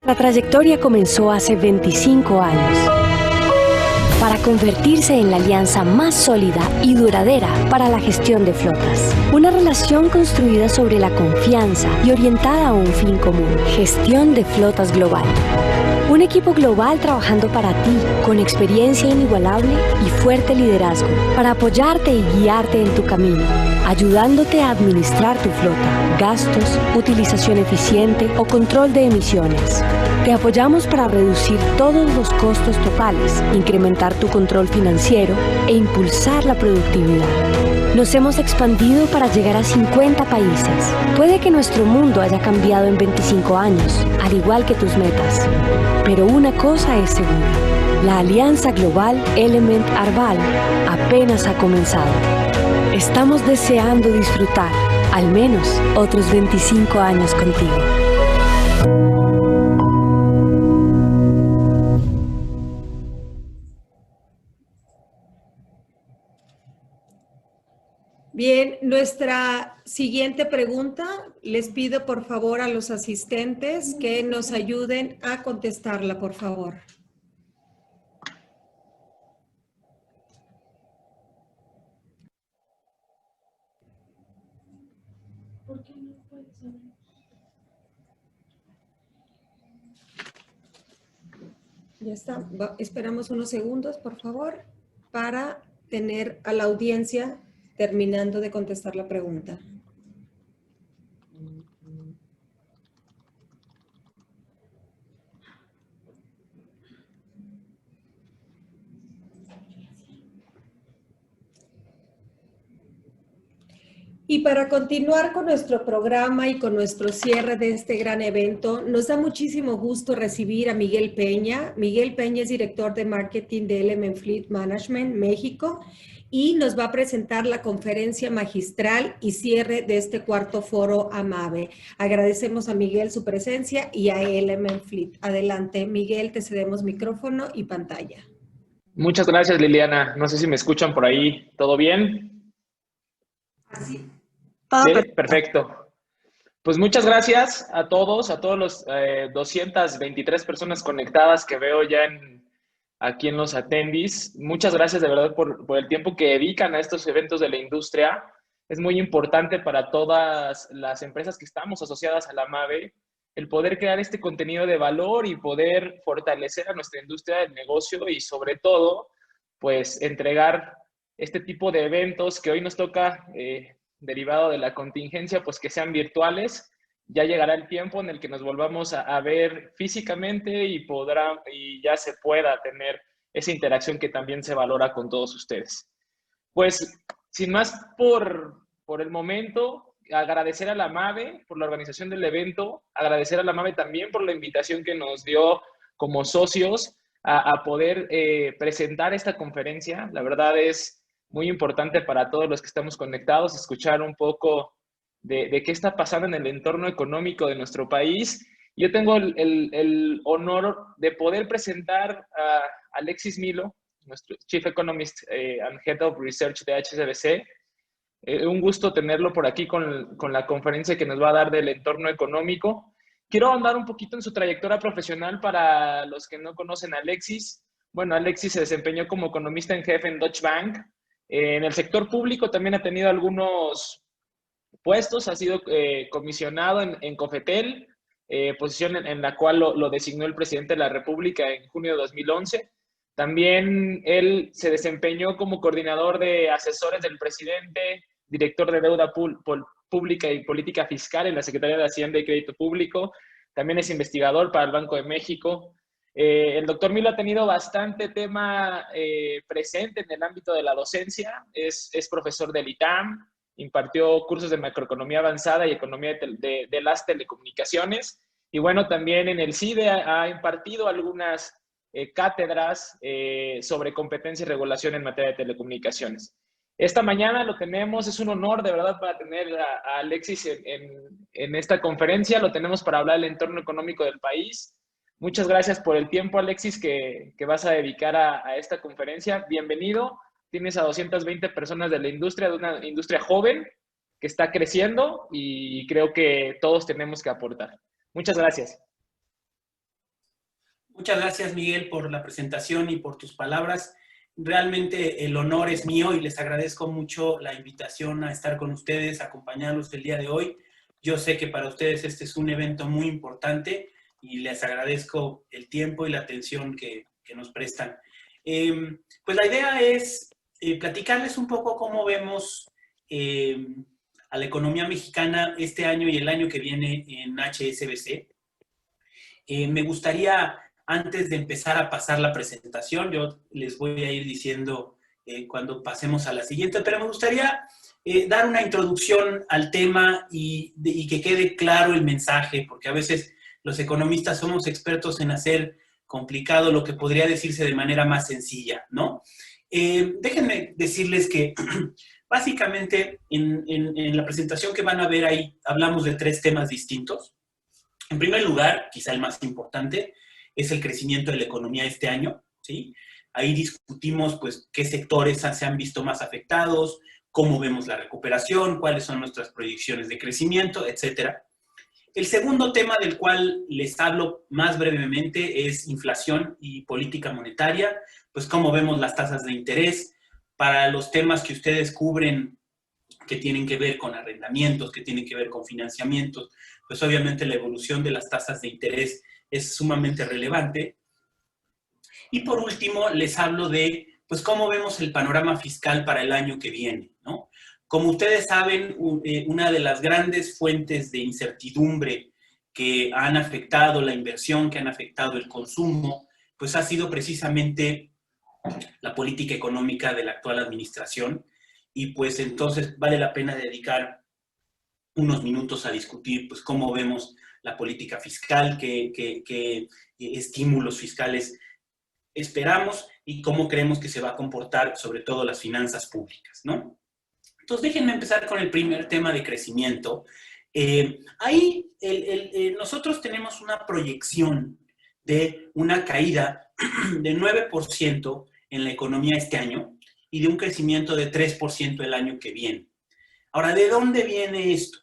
La trayectoria comenzó hace 25 años para convertirse en la alianza más sólida y duradera para la gestión de flotas. Una relación construida sobre la confianza y orientada a un fin común: gestión de flotas global. Un equipo global trabajando para ti, con experiencia inigualable y fuerte liderazgo, para apoyarte y guiarte en tu camino, ayudándote a administrar tu flota, gastos, utilización eficiente o control de emisiones. Te apoyamos para reducir todos los costos totales, incrementar tu control financiero e impulsar la productividad. Nos hemos expandido para llegar a 50 países. Puede que nuestro mundo haya cambiado en 25 años, al igual que tus metas. Pero una cosa es segura: la alianza global Element Arval apenas ha comenzado. Estamos deseando disfrutar al menos otros 25 años contigo. Bien, nuestra siguiente pregunta, les pido por favor a los asistentes que nos ayuden a contestarla, por favor. ¿Por qué no puedes abrir? Ya está. Esperamos unos segundos, por favor, para tener a la audiencia terminando de contestar la pregunta. Y para continuar con nuestro programa y con nuestro cierre de este gran evento, nos da muchísimo gusto recibir a Miguel Peña. Miguel Peña es director de marketing de Element Fleet Management México y nos va a presentar la conferencia magistral y cierre de este cuarto foro AMAVE. Agradecemos a Miguel su presencia y a Element Fleet. Adelante, Miguel, te cedemos micrófono y pantalla. Muchas gracias, Liliana. No sé si me escuchan por ahí. ¿Todo bien? Así. Sí, perfecto. Pues muchas gracias a todos los 223 personas conectadas que veo ya aquí en los attendees. Muchas gracias de verdad por el tiempo que dedican a estos eventos de la industria. Es muy importante para todas las empresas que estamos asociadas a la MAVE el poder crear este contenido de valor y poder fortalecer a nuestra industria del negocio y sobre todo, pues entregar este tipo de eventos que hoy nos toca derivado de la contingencia, pues que sean virtuales. Ya llegará el tiempo en el que nos volvamos a ver físicamente y ya se pueda tener esa interacción que también se valora con todos ustedes. Pues, sin más por el momento, agradecer a la MAVE por la organización del evento, agradecer a la MAVE también por la invitación que nos dio como socios a poder presentar esta conferencia. La verdad es muy importante para todos los que estamos conectados escuchar un poco de qué está pasando en el entorno económico de nuestro país. Yo tengo el honor de poder presentar a Alexis Milo, nuestro Chief Economist and Head of Research de HSBC. Un gusto tenerlo por aquí con la conferencia que nos va a dar del entorno económico. Quiero ahondar un poquito en su trayectoria profesional para los que no conocen a Alexis. Bueno, Alexis se desempeñó como economista en jefe en Deutsche Bank. En el sector público también ha tenido algunos puestos, ha sido comisionado en Cofetel, posición en la cual lo designó el presidente de la República en junio de 2011. También él se desempeñó como coordinador de asesores del presidente, director de deuda pública y política fiscal en la Secretaría de Hacienda y Crédito Público. También es investigador para el Banco de México. El doctor Milo ha tenido bastante tema presente en el ámbito de la docencia. Es profesor del ITAM, impartió cursos de macroeconomía avanzada y economía de las telecomunicaciones. Y bueno, también en el CIDE ha impartido algunas cátedras sobre competencia y regulación en materia de telecomunicaciones. Esta mañana lo tenemos, es un honor de verdad para tener a Alexis en esta conferencia. Lo tenemos para hablar del entorno económico del país. Muchas gracias por el tiempo, Alexis, que vas a dedicar a esta conferencia. Bienvenido. Tienes a 220 personas de la industria, de una industria joven que está creciendo y creo que todos tenemos que aportar. Muchas gracias. Muchas gracias, Miguel, por la presentación y por tus palabras. Realmente el honor es mío y les agradezco mucho la invitación a estar con ustedes, a acompañarlos el día de hoy. Yo sé que para ustedes este es un evento muy importante y les agradezco el tiempo y la atención que nos prestan. Pues la idea es platicarles un poco cómo vemos a la economía mexicana este año y el año que viene en HSBC. Me gustaría, antes de empezar a pasar la presentación, yo les voy a ir diciendo cuando pasemos a la siguiente, pero me gustaría dar una introducción al tema y que quede claro el mensaje, porque a veces los economistas somos expertos en hacer complicado lo que podría decirse de manera más sencilla, ¿no? Déjenme decirles que básicamente en la presentación que van a ver ahí hablamos de 3 temas distintos. En primer lugar, quizá el más importante, es el crecimiento de la economía este año, ¿sí? Ahí discutimos, pues, qué sectores se han visto más afectados, cómo vemos la recuperación, cuáles son nuestras proyecciones de crecimiento, etcétera. El segundo tema del cual les hablo más brevemente es inflación y política monetaria, pues cómo vemos las tasas de interés para los temas que ustedes cubren que tienen que ver con arrendamientos, que tienen que ver con financiamientos, pues obviamente la evolución de las tasas de interés es sumamente relevante. Y por último, les hablo de, pues, cómo vemos el panorama fiscal para el año que viene, ¿no? Como ustedes saben, una de las grandes fuentes de incertidumbre que han afectado la inversión, que han afectado el consumo, pues ha sido precisamente la política económica de la actual administración. Y pues entonces vale la pena dedicar unos minutos a discutir pues cómo vemos la política fiscal, qué estímulos fiscales esperamos y cómo creemos que se va a comportar sobre todo las finanzas públicas, ¿no? Entonces déjenme empezar con el primer tema de crecimiento. Ahí nosotros tenemos una proyección de una caída de 9% en la economía este año y de un crecimiento de 3% el año que viene. Ahora, ¿de dónde viene esto?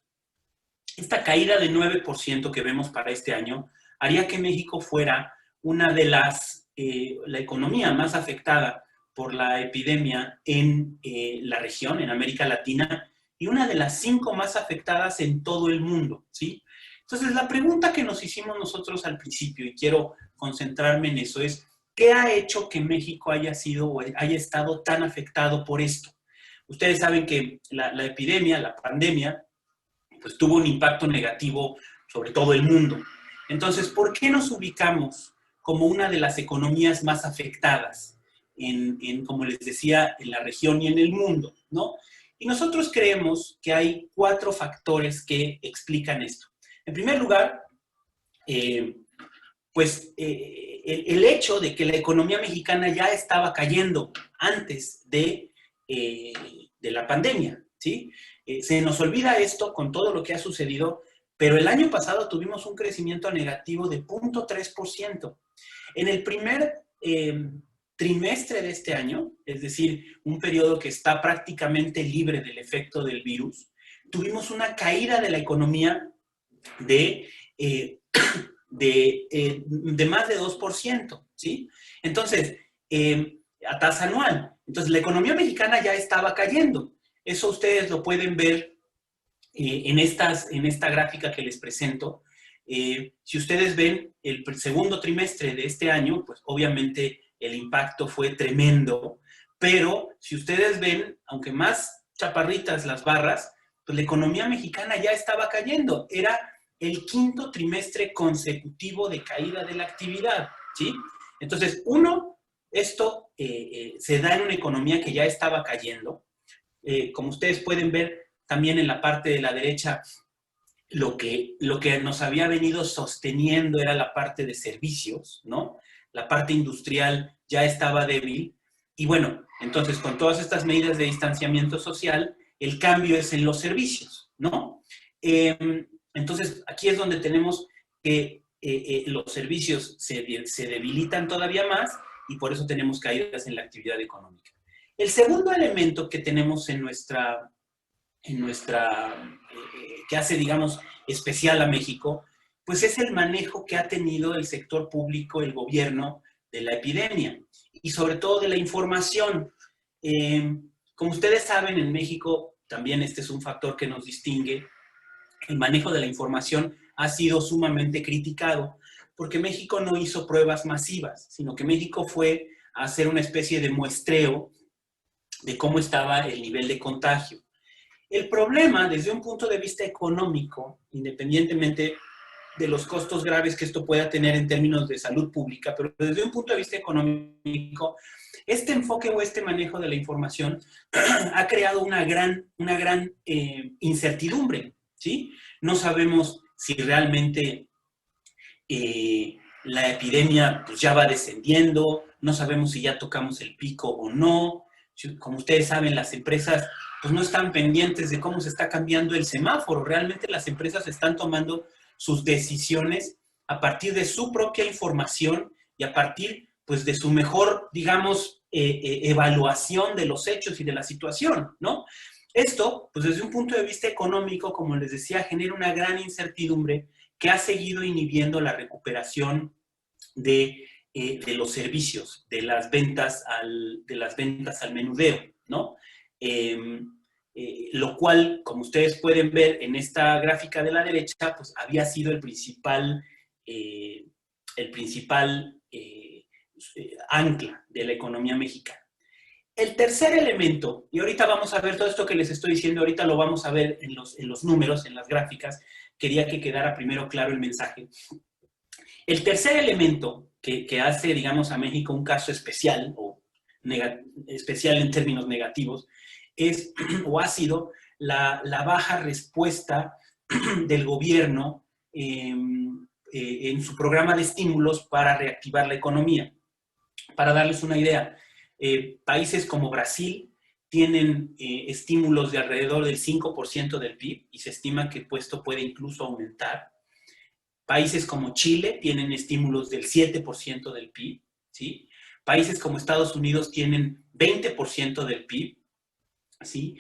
Esta caída de 9% que vemos para este año haría que México fuera una de la economía más afectada por la epidemia en la región, en América Latina, y una de las 5 más afectadas en todo el mundo, ¿sí? Entonces, la pregunta que nos hicimos nosotros al principio, y quiero concentrarme en eso, es ¿qué ha hecho que México haya sido o haya estado tan afectado por esto? Ustedes saben que la epidemia, la pandemia, pues tuvo un impacto negativo sobre todo el mundo. Entonces, ¿por qué nos ubicamos como una de las economías más afectadas como les decía, en la región y en el mundo, ¿no? Y nosotros creemos que hay 4 factores que explican esto. En primer lugar, pues el hecho de que la economía mexicana ya estaba cayendo antes de la pandemia, ¿sí? Se nos olvida esto con todo lo que ha sucedido, pero el año pasado tuvimos un crecimiento negativo de 0.3%. En el primer trimestre de este año, es decir, un periodo que está prácticamente libre del efecto del virus, tuvimos una caída de la economía de más de 2%, ¿sí? Entonces, a tasa anual. Entonces, la economía mexicana ya estaba cayendo. Eso ustedes lo pueden ver en esta gráfica que les presento. Si ustedes ven el segundo trimestre de este año, pues obviamente el impacto fue tremendo, pero si ustedes ven, aunque más chaparritas las barras, pues la economía mexicana ya estaba cayendo. Era el 5º trimestre consecutivo de caída de la actividad, ¿sí? Entonces, esto se da en una economía que ya estaba cayendo. Como ustedes pueden ver también en la parte de la derecha, lo que nos había venido sosteniendo era la parte de servicios, ¿no? La parte industrial ya estaba débil. Y bueno, entonces con todas estas medidas de distanciamiento social, el cambio es en los servicios, ¿no? Entonces aquí es donde tenemos que los servicios se debilitan todavía más y por eso tenemos caídas en la actividad económica. El segundo elemento que tenemos que hace, digamos, especial a México, pues es el manejo que ha tenido el sector público, el gobierno, de la epidemia y sobre todo de la información. Como ustedes saben, en México también este es un factor que nos distingue. El manejo de la información ha sido sumamente criticado porque México no hizo pruebas masivas, sino que México fue a hacer una especie de muestreo de cómo estaba el nivel de contagio. El problema, desde un punto de vista económico, independientemente de los costos graves que esto pueda tener en términos de salud pública, pero desde un punto de vista económico, este enfoque o este manejo de la información ha creado una gran incertidumbre, ¿sí? No sabemos si realmente la epidemia pues, ya va descendiendo, no sabemos si ya tocamos el pico o no. Como ustedes saben, las empresas pues, no están pendientes de cómo se está cambiando el semáforo. Realmente las empresas están tomando sus decisiones a partir de su propia información y a partir pues, de su mejor, digamos, evaluación de los hechos y de la situación, ¿no? Esto, pues desde un punto de vista económico, como les decía, genera una gran incertidumbre que ha seguido inhibiendo la recuperación de los servicios, de las ventas al menudeo, ¿no? Lo cual, como ustedes pueden ver en esta gráfica de la derecha, pues había sido el principal ancla de la economía mexicana. El tercer elemento, y ahorita vamos a ver todo esto que les estoy diciendo, ahorita lo vamos a ver en los números, en las gráficas, quería que quedara primero claro el mensaje. El tercer elemento que hace, digamos, a México un caso especial, o especial en términos negativos, es o ha sido la baja respuesta del gobierno en su programa de estímulos para reactivar la economía. Para darles una idea, países como Brasil tienen estímulos de alrededor del 5% del PIB y se estima que esto puede incluso aumentar. Países como Chile tienen estímulos del 7% del PIB, ¿sí? Países como Estados Unidos tienen 20% del PIB, ¿sí?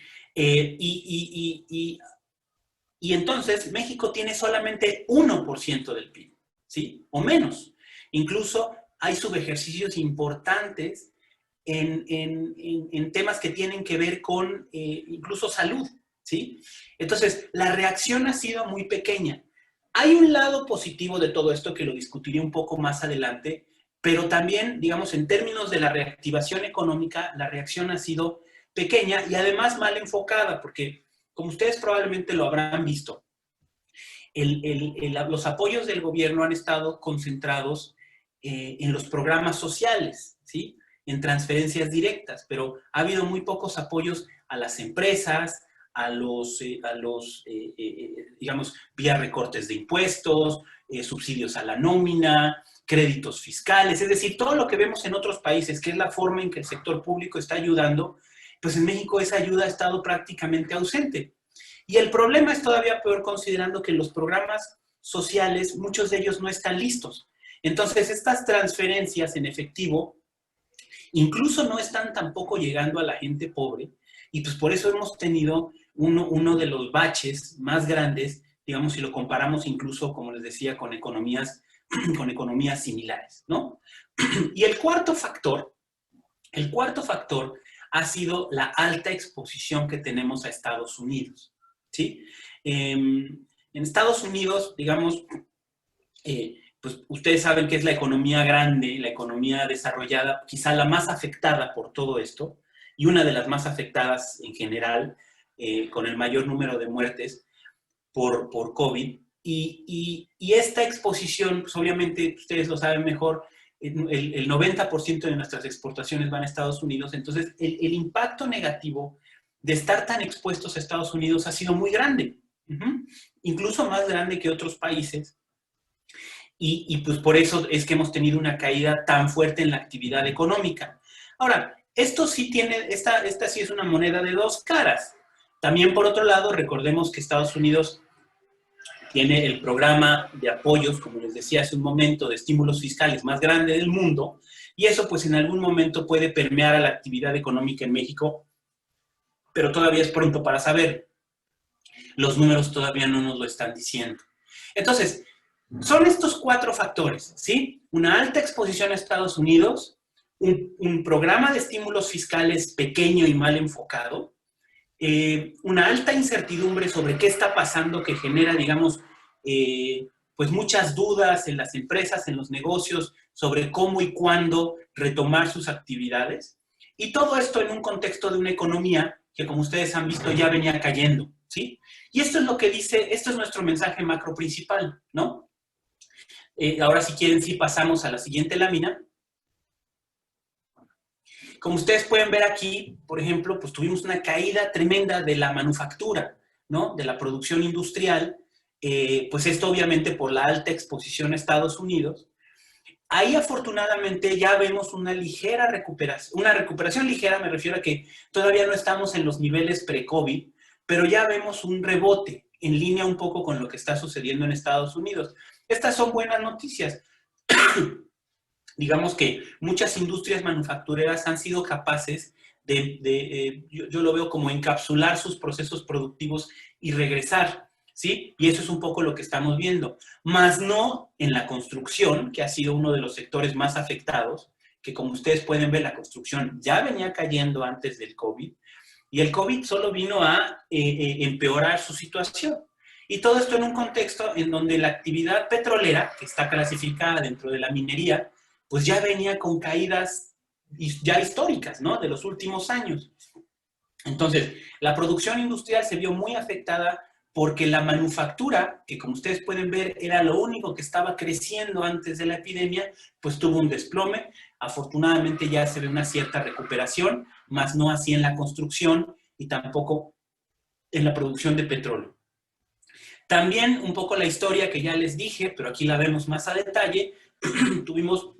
Y entonces México tiene solamente 1% del PIB, ¿sí? O menos. Incluso hay subejercicios importantes en temas que tienen que ver con incluso salud, ¿sí? Entonces, la reacción ha sido muy pequeña. Hay un lado positivo de todo esto que lo discutiré un poco más adelante, pero también, digamos, en términos de la reactivación económica, la reacción ha sido pequeña y además mal enfocada, porque como ustedes probablemente lo habrán visto, los apoyos del gobierno han estado concentrados en los programas sociales, ¿sí? En transferencias directas, pero ha habido muy pocos apoyos a las empresas, digamos, vía recortes de impuestos, subsidios a la nómina, créditos fiscales, es decir, todo lo que vemos en otros países, que es la forma en que el sector público está ayudando, pues en México esa ayuda ha estado prácticamente ausente. Y el problema es todavía peor considerando que los programas sociales, muchos de ellos no están listos. Entonces, estas transferencias en efectivo incluso no están tampoco llegando a la gente pobre y pues por eso hemos tenido uno de los baches más grandes, digamos, si lo comparamos incluso, como les decía, con economías similares, ¿no? Y el cuarto factor ha sido la alta exposición que tenemos a Estados Unidos, ¿sí? En Estados Unidos, digamos, pues ustedes saben que es la economía grande, la economía desarrollada, quizá la más afectada por todo esto, y una de las más afectadas en general, con el mayor número de muertes por COVID. Y esta exposición, pues obviamente ustedes lo saben mejor, el 90% de nuestras exportaciones van a Estados Unidos, entonces el impacto negativo de estar tan expuestos a Estados Unidos ha sido muy grande, incluso más grande que otros países, y pues por eso es que hemos tenido una caída tan fuerte en la actividad económica. Ahora, esto sí tiene, esta sí es una moneda de dos caras. También por otro lado, recordemos que Estados Unidos tiene el programa de apoyos, como les decía hace un momento, de estímulos fiscales más grande del mundo, y eso pues en algún momento puede permear a la actividad económica en México, pero todavía es pronto para saber. Los números todavía no nos lo están diciendo. Entonces, Son estos 4 factores, ¿sí? Una alta exposición a Estados Unidos, un programa de estímulos fiscales pequeño y mal enfocado, una alta incertidumbre sobre qué está pasando que genera, digamos, pues muchas dudas en las empresas, en los negocios, sobre cómo y cuándo retomar sus actividades. Y todo esto en un contexto de una economía que, como ustedes han visto, ya venía cayendo, ¿sí? Y esto es lo que dice, esto es nuestro mensaje macro principal, ¿no? Ahora, si quieren, sí pasamos a la siguiente lámina. Como ustedes pueden ver aquí, por ejemplo, pues tuvimos una caída tremenda de la manufactura, ¿no? De la producción industrial, pues esto obviamente por la alta exposición a Estados Unidos. Ahí afortunadamente ya vemos una ligera recuperación, una recuperación ligera, me refiero a que todavía no estamos en los niveles pre-COVID, pero ya vemos un rebote en línea un poco con lo que está sucediendo en Estados Unidos. Estas son buenas noticias. Digamos que muchas industrias manufactureras han sido capaces yo lo veo como encapsular sus procesos productivos y regresar, ¿sí? Y eso es un poco lo que estamos viendo. Más no en la construcción, que ha sido uno de los sectores más afectados, que como ustedes pueden ver, la construcción ya venía cayendo antes del COVID, y el COVID solo vino a empeorar su situación. Y todo esto en un contexto en donde la actividad petrolera, que está clasificada dentro de la minería, pues ya venía con caídas ya históricas, ¿no? De los últimos años. Entonces, la producción industrial se vio muy afectada porque la manufactura, que como ustedes pueden ver era lo único que estaba creciendo antes de la epidemia, pues tuvo un desplome. Afortunadamente ya se ve una cierta recuperación, más no así en la construcción y tampoco en la producción de petróleo. También un poco la historia que ya les dije, pero aquí la vemos más a detalle, tuvimos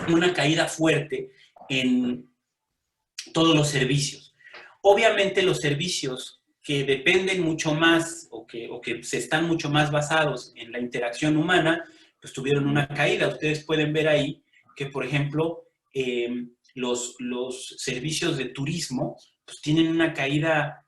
una caída fuerte en todos los servicios. Obviamente los servicios que dependen mucho más o que se están mucho más basados en la interacción humana, pues tuvieron una caída. Ustedes pueden ver ahí que, por ejemplo, los servicios de turismo pues tienen una caída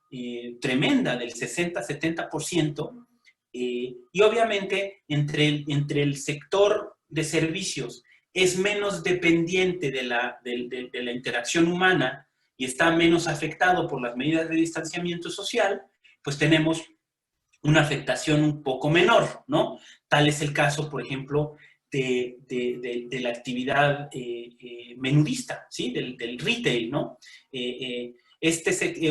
tremenda del 60-70%. Y obviamente entre el sector de servicios es menos dependiente de la interacción humana y está menos afectado por las medidas de distanciamiento social, pues tenemos una afectación un poco menor, ¿no? Tal es el caso, por ejemplo, de la actividad menudista, ¿sí? Del retail, ¿no?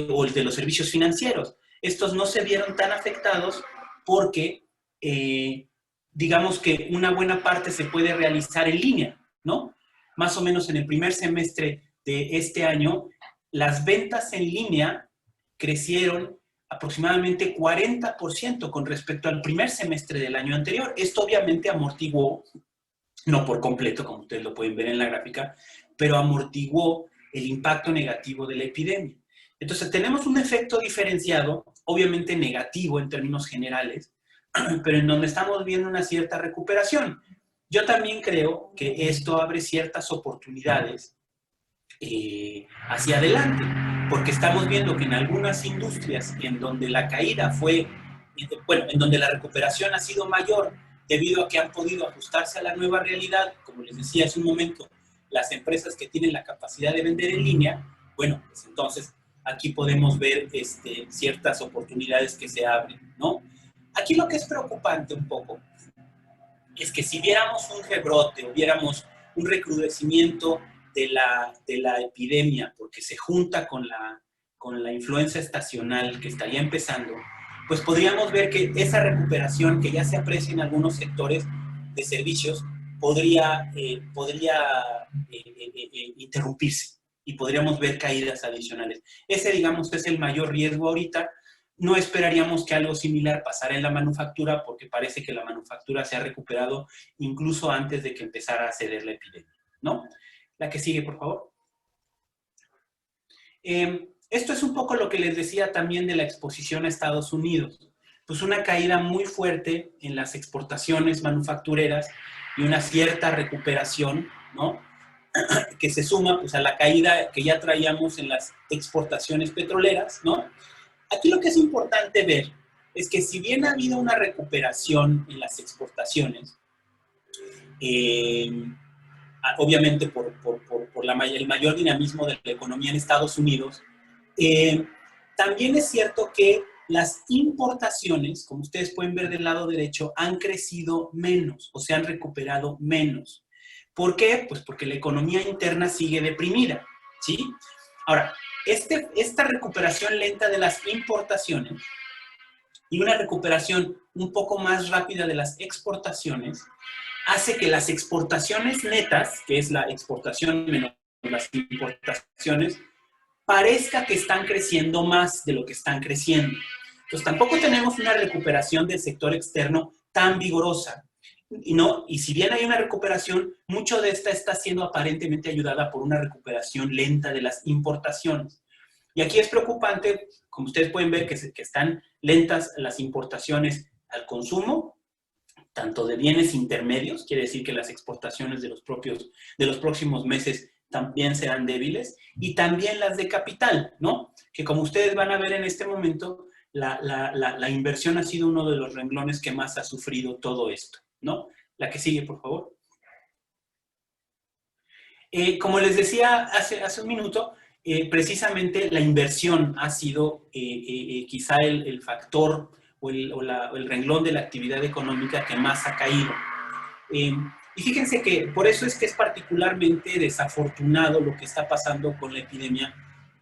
O el de los servicios financieros. Estos no se vieron tan afectados porque digamos que una buena parte se puede realizar en línea, ¿no? Más o menos en el primer semestre de este año, las ventas en línea crecieron aproximadamente 40% con respecto al primer semestre del año anterior. Esto obviamente amortiguó, no por completo, como ustedes lo pueden ver en la gráfica, pero amortiguó el impacto negativo de la epidemia. Entonces, tenemos un efecto diferenciado, obviamente negativo en términos generales, pero en donde estamos viendo una cierta recuperación. Yo también creo que esto abre ciertas oportunidades hacia adelante, porque estamos viendo que en algunas industrias en donde la caída fue, bueno, en donde la recuperación ha sido mayor debido a que han podido ajustarse a la nueva realidad, como les decía hace un momento, las empresas que tienen la capacidad de vender en línea, bueno, pues entonces aquí podemos ver ciertas oportunidades que se abren, ¿no? Aquí lo que es preocupante un poco es que si viéramos un rebrote o viéramos un recrudecimiento de la epidemia porque se junta con la influenza estacional que estaría empezando, pues podríamos ver que esa recuperación que ya se aprecia en algunos sectores de servicios podría interrumpirse y podríamos ver caídas adicionales. Ese, digamos, es el mayor riesgo ahorita. No esperaríamos que algo similar pasara en la manufactura porque parece que la manufactura se ha recuperado incluso antes de que empezara a ceder la epidemia, ¿no? La que sigue, por favor. Esto es un poco lo que les decía también de la exposición a Estados Unidos. Pues una caída muy fuerte en las exportaciones manufactureras y una cierta recuperación, ¿no? Que se suma pues, a la caída que ya traíamos en las exportaciones petroleras, ¿no? Aquí lo que es importante ver es que si bien ha habido una recuperación en las exportaciones, obviamente por el mayor dinamismo de la economía en Estados Unidos, también es cierto que las importaciones, como ustedes pueden ver del lado derecho, han crecido menos o se han recuperado menos. ¿Por qué? Pues porque la economía interna sigue deprimida, ¿sí? Ahora, esta recuperación lenta de las importaciones y una recuperación un poco más rápida de las exportaciones hace que las exportaciones netas, que es la exportación menos las importaciones, parezca que están creciendo más de lo que están creciendo. Entonces, tampoco tenemos una recuperación del sector externo tan vigorosa. Y si bien hay una recuperación, mucho de esta está siendo aparentemente ayudada por una recuperación lenta de las importaciones. Y aquí es preocupante, como ustedes pueden ver, que están lentas las importaciones al consumo, tanto de bienes intermedios, quiere decir que las exportaciones de los próximos meses también serán débiles, y también las de capital, ¿no? Que como ustedes van a ver en este momento, la inversión ha sido uno de los renglones que más ha sufrido todo esto, ¿no? La que sigue, por favor. Como les decía hace un minuto, precisamente la inversión ha sido quizá el factor o el renglón de la actividad económica que más ha caído. Y fíjense que por eso es que es particularmente desafortunado lo que está pasando con la epidemia,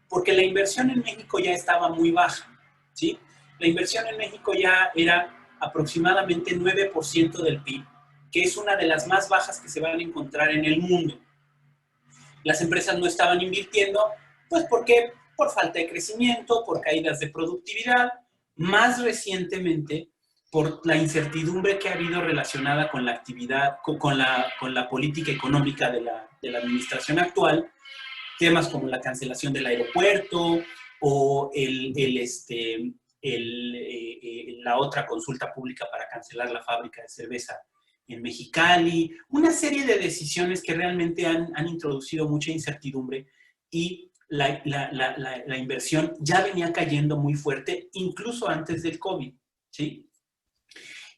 porque la inversión en México ya estaba muy baja, ¿sí? La inversión en México ya era aproximadamente 9% del PIB, que es una de las más bajas que se van a encontrar en el mundo. Las empresas no estaban invirtiendo, pues porque por falta de crecimiento, por caídas de productividad, más recientemente por la incertidumbre que ha habido relacionada con la actividad, con la política económica de la administración actual, temas como la cancelación del aeropuerto o la otra consulta pública para cancelar la fábrica de cerveza en Mexicali, una serie de decisiones que realmente han introducido mucha incertidumbre y la inversión ya venía cayendo muy fuerte, incluso antes del COVID, ¿sí?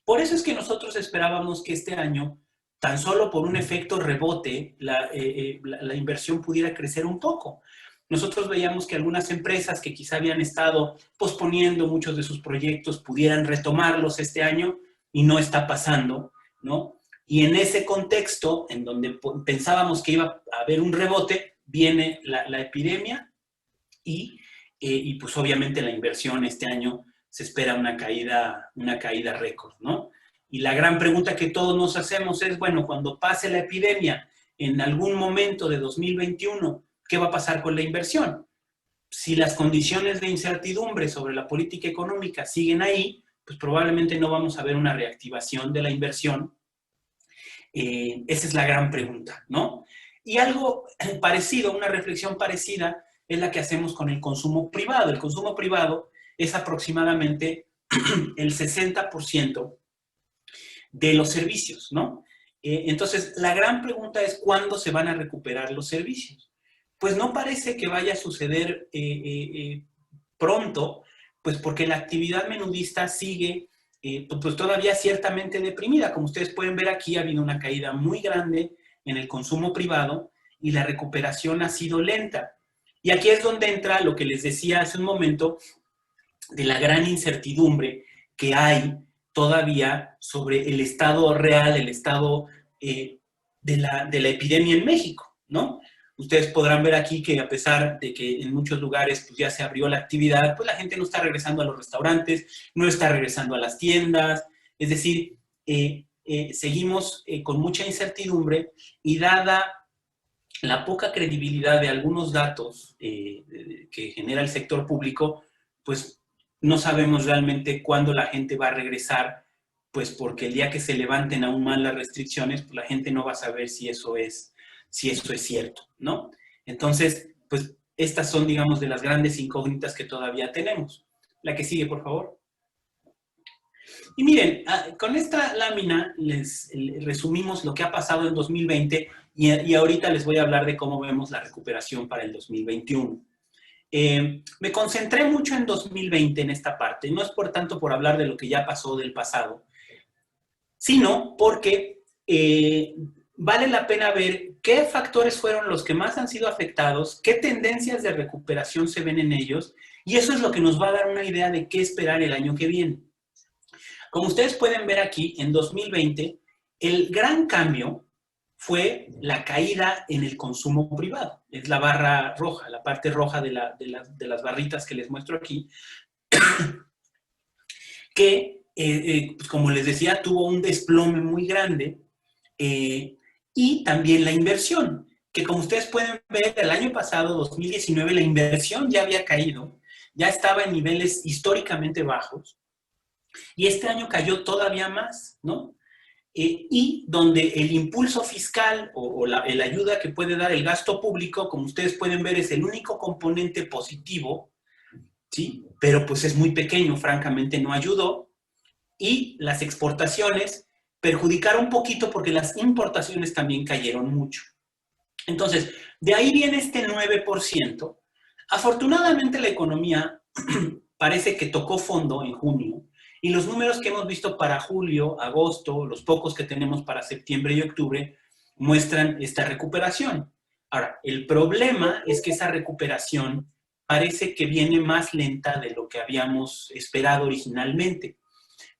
Por eso es que nosotros esperábamos que este año, tan solo por un efecto rebote, la inversión pudiera crecer un poco. Nosotros veíamos que algunas empresas que quizá habían estado posponiendo muchos de sus proyectos pudieran retomarlos este año y no está pasando, ¿no? Y en ese contexto, en donde pensábamos que iba a haber un rebote, viene la epidemia y pues obviamente la inversión este año se espera una caída récord, ¿no? Y la gran pregunta que todos nos hacemos es, bueno, cuando pase la epidemia en algún momento de 2021, ¿qué va a pasar con la inversión? Si las condiciones de incertidumbre sobre la política económica siguen ahí, pues probablemente no vamos a ver una reactivación de la inversión. Esa es la gran pregunta, ¿no? Y algo parecido, una reflexión parecida, es la que hacemos con el consumo privado. El consumo privado es aproximadamente el 60% de los servicios, ¿no? Entonces, la gran pregunta es ¿cuándo se van a recuperar los servicios? Pues no parece que vaya a suceder pronto, pues porque la actividad menudista sigue pues todavía ciertamente deprimida. Como ustedes pueden ver aquí, ha habido una caída muy grande en el consumo privado y la recuperación ha sido lenta. Y aquí es donde entra lo que les decía hace un momento de la gran incertidumbre que hay todavía sobre el estado real, el estado de la epidemia en México, ¿no? Ustedes podrán ver aquí que a pesar de que en muchos lugares pues, ya se abrió la actividad, pues la gente no está regresando a los restaurantes, no está regresando a las tiendas, es decir, seguimos con mucha incertidumbre y dada la poca credibilidad de algunos datos que genera el sector público, pues no sabemos realmente cuándo la gente va a regresar, pues porque el día que se levanten aún más las restricciones, pues la gente no va a saber si eso es cierto, ¿no? Entonces, pues estas son, digamos, de las grandes incógnitas que todavía tenemos. La que sigue, por favor. Y miren, con esta lámina les resumimos lo que ha pasado en 2020 y ahorita les voy a hablar de cómo vemos la recuperación para el 2021. Me concentré mucho en 2020 en esta parte. No es por tanto por hablar de lo que ya pasó del pasado, sino porque vale la pena ver qué factores fueron los que más han sido afectados, qué tendencias de recuperación se ven en ellos, y eso es lo que nos va a dar una idea de qué esperar el año que viene. Como ustedes pueden ver aquí, en 2020, el gran cambio fue la caída en el consumo privado. Es la barra roja, la parte roja de las barritas que les muestro aquí, que, pues como les decía, tuvo un desplome muy grande, y también la inversión, que como ustedes pueden ver, el año pasado, 2019, la inversión ya había caído, ya estaba en niveles históricamente bajos, y este año cayó todavía más, ¿no? Y donde el impulso fiscal o la ayuda que puede dar el gasto público, como ustedes pueden ver, es el único componente positivo, ¿sí? Pero pues es muy pequeño, francamente no ayudó, y las exportaciones perjudicaron un poquito porque las importaciones también cayeron mucho. Entonces, de ahí viene este 9%. Afortunadamente la economía parece que tocó fondo en junio, y los números que hemos visto para julio, agosto, los pocos que tenemos para septiembre y octubre, muestran esta recuperación. Ahora, el problema es que esa recuperación parece que viene más lenta de lo que habíamos esperado originalmente.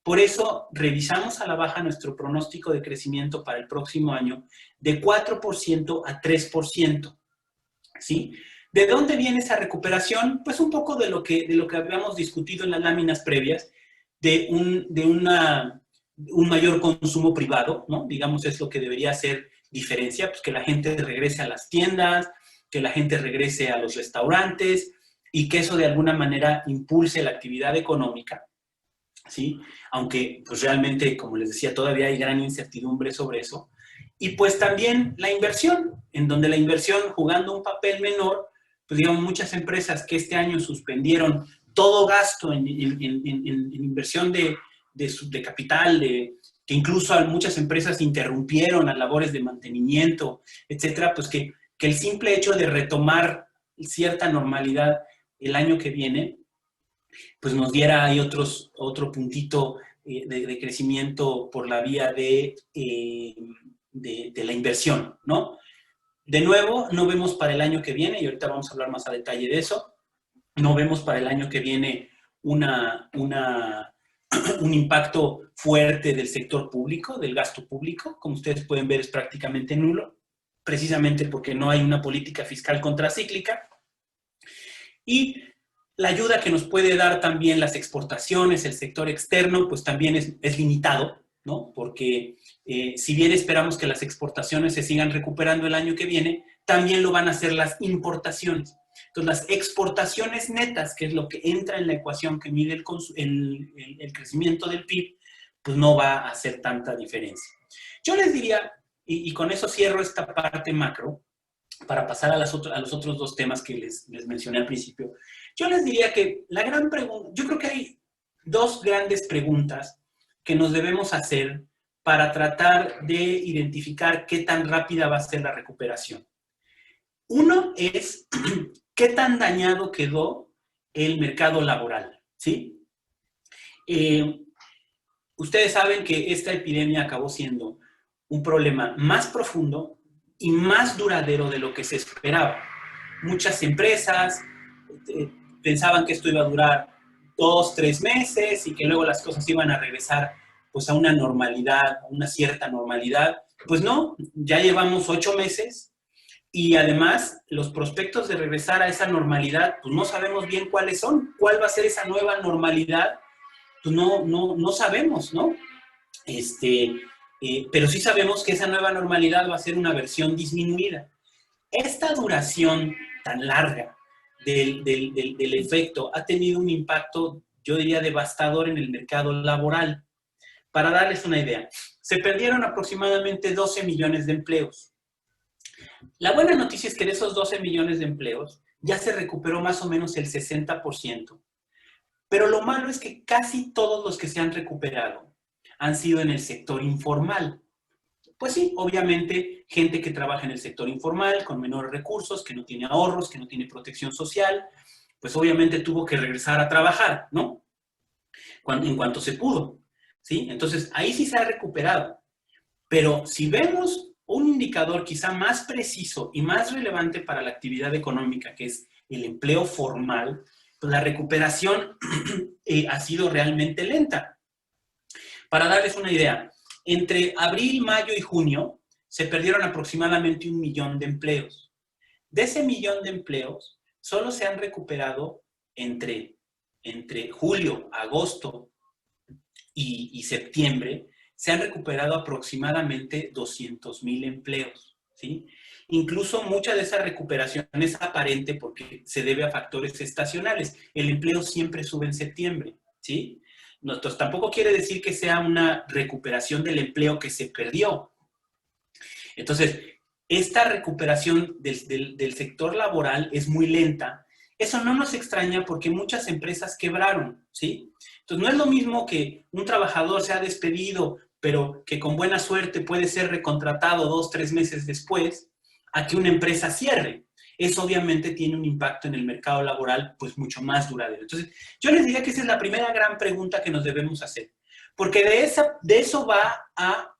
Por eso, revisamos a la baja nuestro pronóstico de crecimiento para el próximo año de 4% a 3%. ¿Sí? ¿De dónde viene esa recuperación? Pues un poco de lo que habíamos discutido en las láminas previas, de un mayor consumo privado, ¿no? Digamos, es lo que debería hacer diferencia, pues que la gente regrese a las tiendas, que la gente regrese a los restaurantes, y que eso de alguna manera impulse la actividad económica, ¿sí? Aunque, pues realmente, como les decía, todavía hay gran incertidumbre sobre eso. Y pues también la inversión, en donde la inversión, jugando un papel menor, pues digamos, muchas empresas que este año suspendieron todo gasto en inversión de capital, que incluso muchas empresas interrumpieron las labores de mantenimiento, etcétera, pues que el simple hecho de retomar cierta normalidad el año que viene, pues nos diera ahí otro puntito de crecimiento por la vía de la inversión, ¿no? De nuevo, no vemos para el año que viene, y ahorita vamos a hablar más a detalle de eso, no vemos para el año que viene un impacto fuerte del sector público, del gasto público. Como ustedes pueden ver, es prácticamente nulo, precisamente porque no hay una política fiscal contracíclica. Y la ayuda que nos puede dar también las exportaciones, el sector externo, pues también es limitado, ¿no? Porque si bien esperamos que las exportaciones se sigan recuperando el año que viene, también lo van a hacer las importaciones. Entonces, las exportaciones netas, que es lo que entra en la ecuación que mide el crecimiento del PIB, pues no va a hacer tanta diferencia. Yo les diría, y con eso cierro esta parte macro, para pasar a los otros dos temas que les mencioné al principio, yo les diría que la gran pregunta, yo creo que hay dos grandes preguntas que nos debemos hacer para tratar de identificar qué tan rápida va a ser la recuperación. Uno es, ¿qué tan dañado quedó el mercado laboral? ¿Sí? Ustedes saben que esta epidemia acabó siendo un problema más profundo y más duradero de lo que se esperaba. Muchas empresas pensaban que esto iba a durar 2, 3 meses y que luego las cosas iban a regresar pues a una normalidad, a una cierta normalidad. Pues no, ya llevamos 8 meses y además los prospectos de regresar a esa normalidad, pues no sabemos bien cuáles son. ¿Cuál va a ser esa nueva normalidad? Pues no sabemos, ¿no? Pero sí sabemos que esa nueva normalidad va a ser una versión disminuida. Esta duración tan larga del efecto ha tenido un impacto, yo diría, devastador en el mercado laboral. Para darles una idea, se perdieron aproximadamente 12 millones de empleos. La buena noticia es que de esos 12 millones de empleos ya se recuperó más o menos el 60%. Pero lo malo es que casi todos los que se han recuperado han sido en el sector informal. Pues sí, obviamente, gente que trabaja en el sector informal, con menores recursos, que no tiene ahorros, que no tiene protección social, pues obviamente tuvo que regresar a trabajar, ¿no? En cuanto se pudo, ¿sí? Entonces, ahí sí se ha recuperado. Pero si vemos un indicador quizá más preciso y más relevante para la actividad económica, que es el empleo formal, pues la recuperación ha sido realmente lenta. Para darles una idea, entre abril, mayo y junio se perdieron aproximadamente 1 millón de empleos. De ese 1 millón de empleos, solo se han recuperado entre julio, agosto y septiembre, se han recuperado aproximadamente 200,000 empleos, ¿sí? Incluso mucha de esa recuperación es aparente porque se debe a factores estacionales. El empleo siempre sube en septiembre, ¿sí? Entonces, tampoco quiere decir que sea una recuperación del empleo que se perdió. Entonces, esta recuperación del sector laboral es muy lenta. Eso no nos extraña porque muchas empresas quebraron, ¿sí? Entonces, no es lo mismo que un trabajador sea despedido, pero que con buena suerte puede ser recontratado 2, 3 meses después, a que una empresa cierre. Eso obviamente tiene un impacto en el mercado laboral pues mucho más duradero. Entonces, yo les diría que esa es la primera gran pregunta que nos debemos hacer, porque de eso va a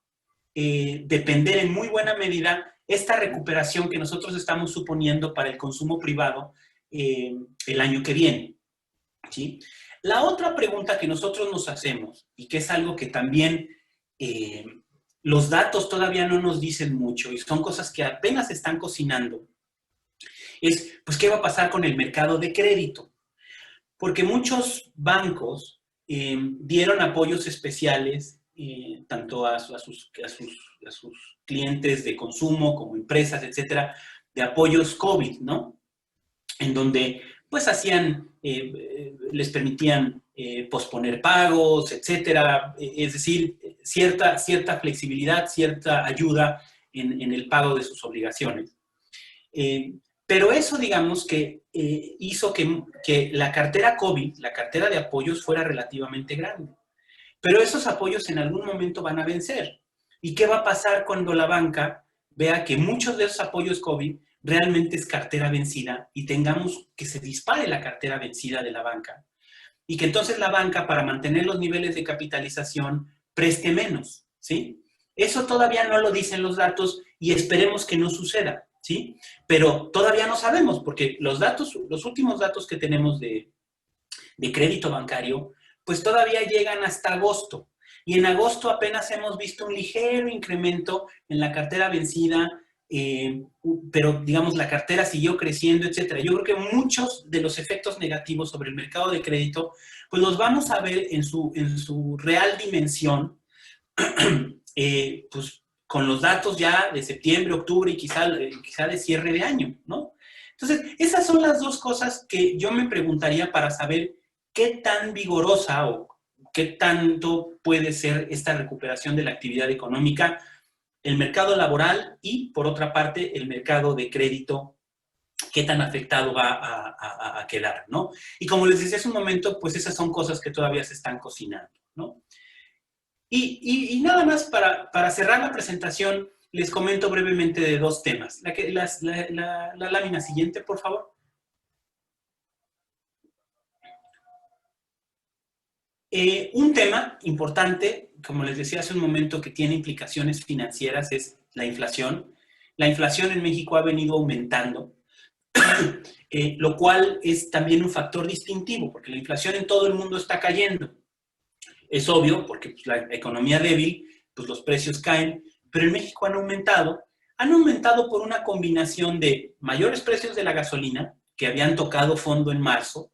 depender en muy buena medida esta recuperación que nosotros estamos suponiendo para el consumo privado el año que viene, ¿sí? La otra pregunta que nosotros nos hacemos, y que es algo que también los datos todavía no nos dicen mucho, y son cosas que apenas se están cocinando, es, pues, ¿qué va a pasar con el mercado de crédito? Porque muchos bancos dieron apoyos especiales tanto a sus clientes de consumo como empresas, etcétera, de apoyos COVID, ¿no? En donde, pues, les permitían posponer pagos, etcétera, es decir, cierta flexibilidad, cierta ayuda en el pago de sus obligaciones. Pero eso, digamos, que hizo que la cartera COVID, la cartera de apoyos, fuera relativamente grande. Pero esos apoyos en algún momento van a vencer. ¿Y qué va a pasar cuando la banca vea que muchos de esos apoyos COVID realmente es cartera vencida y tengamos que se dispare la cartera vencida de la banca? Y que entonces la banca, para mantener los niveles de capitalización, preste menos, ¿sí? Eso todavía no lo dicen los datos y esperemos que no suceda, ¿sí? Pero todavía no sabemos, porque los últimos datos que tenemos de crédito bancario, pues todavía llegan hasta agosto. Y en agosto apenas hemos visto un ligero incremento en la cartera vencida, pero, digamos, la cartera siguió creciendo, etcétera. Yo creo que muchos de los efectos negativos sobre el mercado de crédito, pues los vamos a ver en su real dimensión, pues con los datos ya de septiembre, octubre y quizá de cierre de año, ¿no? Entonces, esas son las dos cosas que yo me preguntaría para saber qué tan vigorosa o qué tanto puede ser esta recuperación de la actividad económica, el mercado laboral y, por otra parte, el mercado de crédito, qué tan afectado va a quedar, ¿no? Y como les decía hace un momento, pues esas son cosas que todavía se están cocinando, ¿no? Y nada más para cerrar la presentación, les comento brevemente de dos temas. La lámina siguiente, por favor. Un tema importante, como les decía hace un momento, que tiene implicaciones financieras es la inflación. La inflación en México ha venido aumentando, lo cual es también un factor distintivo, porque la inflación en todo el mundo está cayendo. Es obvio, porque pues, la economía débil, pues los precios caen, pero en México han aumentado por una combinación de mayores precios de la gasolina, que habían tocado fondo en marzo.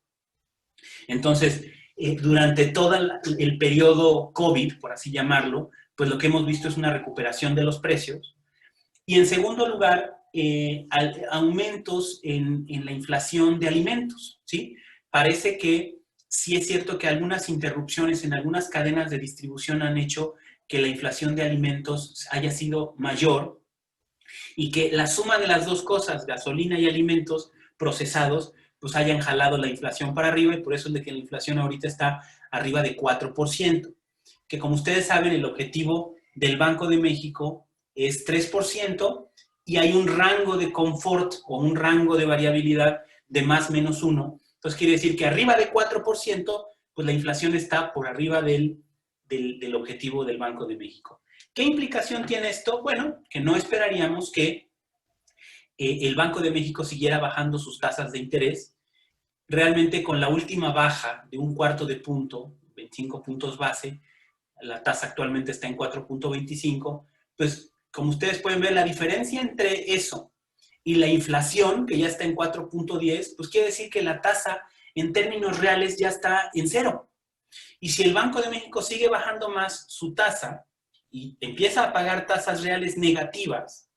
Entonces, durante todo el periodo COVID, por así llamarlo, pues lo que hemos visto es una recuperación de los precios. Y en segundo lugar, aumentos en la inflación de alimentos, ¿sí? Parece que sí es cierto que algunas interrupciones en algunas cadenas de distribución han hecho que la inflación de alimentos haya sido mayor y que la suma de las dos cosas, gasolina y alimentos procesados, pues hayan jalado la inflación para arriba, y por eso es de que la inflación ahorita está arriba de 4%, que como ustedes saben, el objetivo del Banco de México es 3%, y hay un rango de confort o un rango de variabilidad de más menos 1, Entonces quiere decir que arriba de 4%, pues la inflación está por arriba del objetivo del Banco de México. ¿Qué implicación tiene esto? Bueno, que no esperaríamos que el Banco de México siguiera bajando sus tasas de interés. Realmente con la última baja de 1/4 punto, 25 puntos base, la tasa actualmente está en 4.25, pues como ustedes pueden ver, la diferencia entre eso y la inflación, que ya está en 4.10, pues quiere decir que la tasa en términos reales ya está en 0. Y si el Banco de México sigue bajando más su tasa y empieza a pagar tasas reales negativas,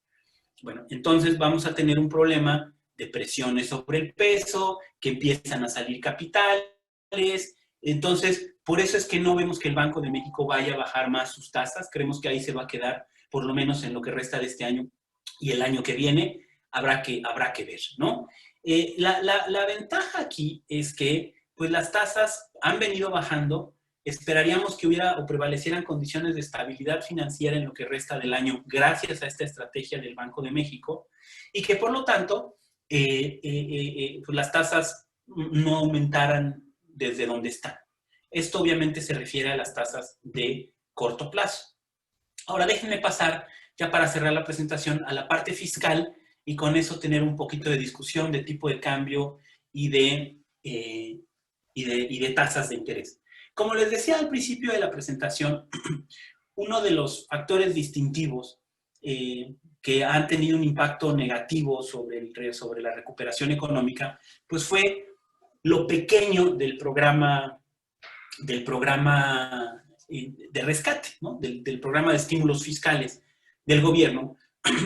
bueno, entonces vamos a tener un problema de presiones sobre el peso, que empiezan a salir capitales. Entonces, por eso es que no vemos que el Banco de México vaya a bajar más sus tasas. Creemos que ahí se va a quedar, por lo menos en lo que resta de este año y el año que viene, habrá que ver, ¿no? La ventaja aquí es que pues las tasas han venido bajando. Esperaríamos que hubiera o prevalecieran condiciones de estabilidad financiera en lo que resta del año gracias a esta estrategia del Banco de México y que por lo tanto pues las tasas no aumentaran desde donde están. Esto obviamente se refiere a las tasas de corto plazo. Ahora déjenme pasar ya para cerrar la presentación a la parte fiscal y con eso tener un poquito de discusión de tipo de cambio y de tasas de interés. Como les decía al principio de la presentación, uno de los factores distintivos que han tenido un impacto negativo sobre la recuperación económica, pues fue lo pequeño del programa de rescate, ¿no? del programa de estímulos fiscales del gobierno.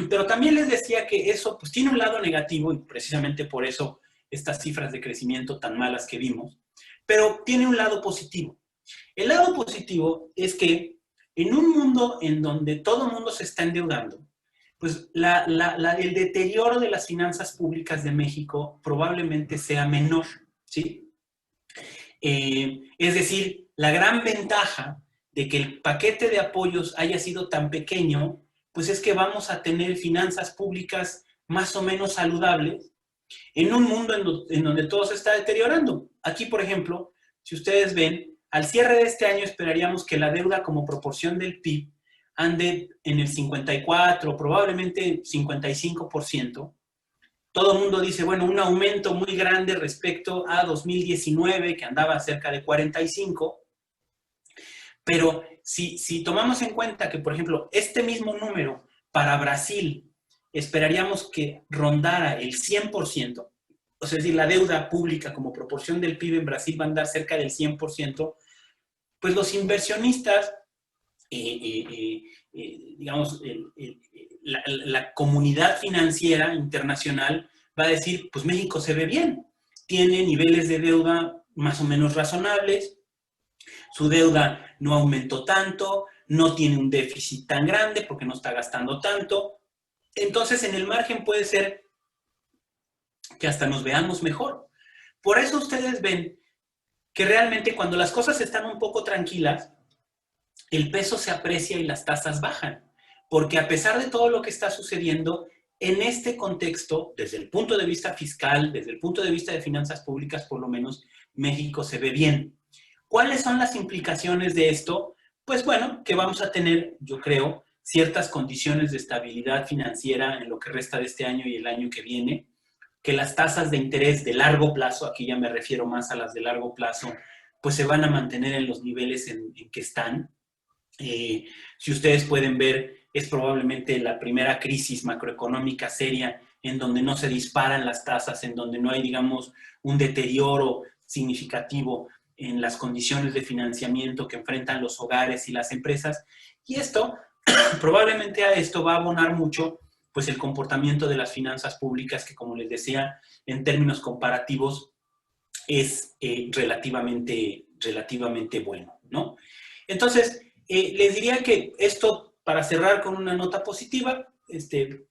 Pero también les decía que eso pues, tiene un lado negativo y precisamente por eso estas cifras de crecimiento tan malas que vimos, pero tiene un lado positivo. El lado positivo es que en un mundo en donde todo el mundo se está endeudando, pues el deterioro de las finanzas públicas de México probablemente sea menor, ¿sí? Es decir, la gran ventaja de que el paquete de apoyos haya sido tan pequeño, pues es que vamos a tener finanzas públicas más o menos saludables en un mundo en donde todo se está deteriorando. Aquí, por ejemplo, si ustedes ven, al cierre de este año esperaríamos que la deuda como proporción del PIB ande en el 54, probablemente 55%. Todo el mundo dice, bueno, un aumento muy grande respecto a 2019, que andaba cerca de 45. Pero si tomamos en cuenta que, por ejemplo, este mismo número para Brasil esperaríamos que rondara el 100%, o sea, es decir, la deuda pública como proporción del PIB en Brasil va a andar cerca del 100%, pues los inversionistas, digamos, la comunidad financiera internacional va a decir, pues México se ve bien, tiene niveles de deuda más o menos razonables, su deuda no aumentó tanto, no tiene un déficit tan grande porque no está gastando tanto. Entonces, en el margen puede ser que hasta nos veamos mejor. Por eso ustedes ven que realmente cuando las cosas están un poco tranquilas, el peso se aprecia y las tasas bajan. Porque a pesar de todo lo que está sucediendo, en este contexto, desde el punto de vista fiscal, desde el punto de vista de finanzas públicas, por lo menos, México se ve bien. ¿Cuáles son las implicaciones de esto? Pues bueno, que vamos a tener, yo creo, ciertas condiciones de estabilidad financiera en lo que resta de este año y el año que viene, que las tasas de interés de largo plazo, aquí ya me refiero más a las de largo plazo, pues se van a mantener en los niveles en que están. Si ustedes pueden ver, es probablemente la primera crisis macroeconómica seria en donde no se disparan las tasas, en donde no hay, digamos, un deterioro significativo en las condiciones de financiamiento que enfrentan los hogares y las empresas. Y esto, probablemente a esto va a abonar mucho pues el comportamiento de las finanzas públicas, que como les decía, en términos comparativos es relativamente bueno, ¿no? Entonces, les diría que esto, para cerrar con una nota positiva,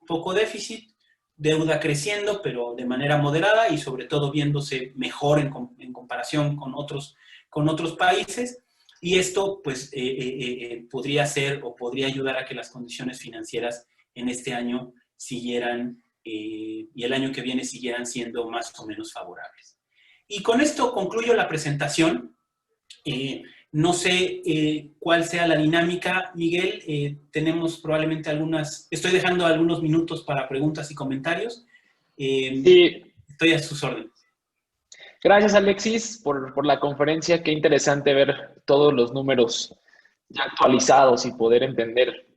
poco déficit, deuda creciendo, pero de manera moderada y sobre todo viéndose mejor en comparación con otros países. Y esto, pues, podría ser o podría ayudar a que las condiciones financieras en este año siguieran y el año que viene siguieran siendo más o menos favorables. Y con esto concluyo la presentación. No sé cuál sea la dinámica, Miguel. Tenemos probablemente estoy dejando algunos minutos para preguntas y comentarios. Sí. Estoy a sus órdenes. Gracias, Alexis, por la conferencia. Qué interesante ver todos los números ya actualizados y poder entender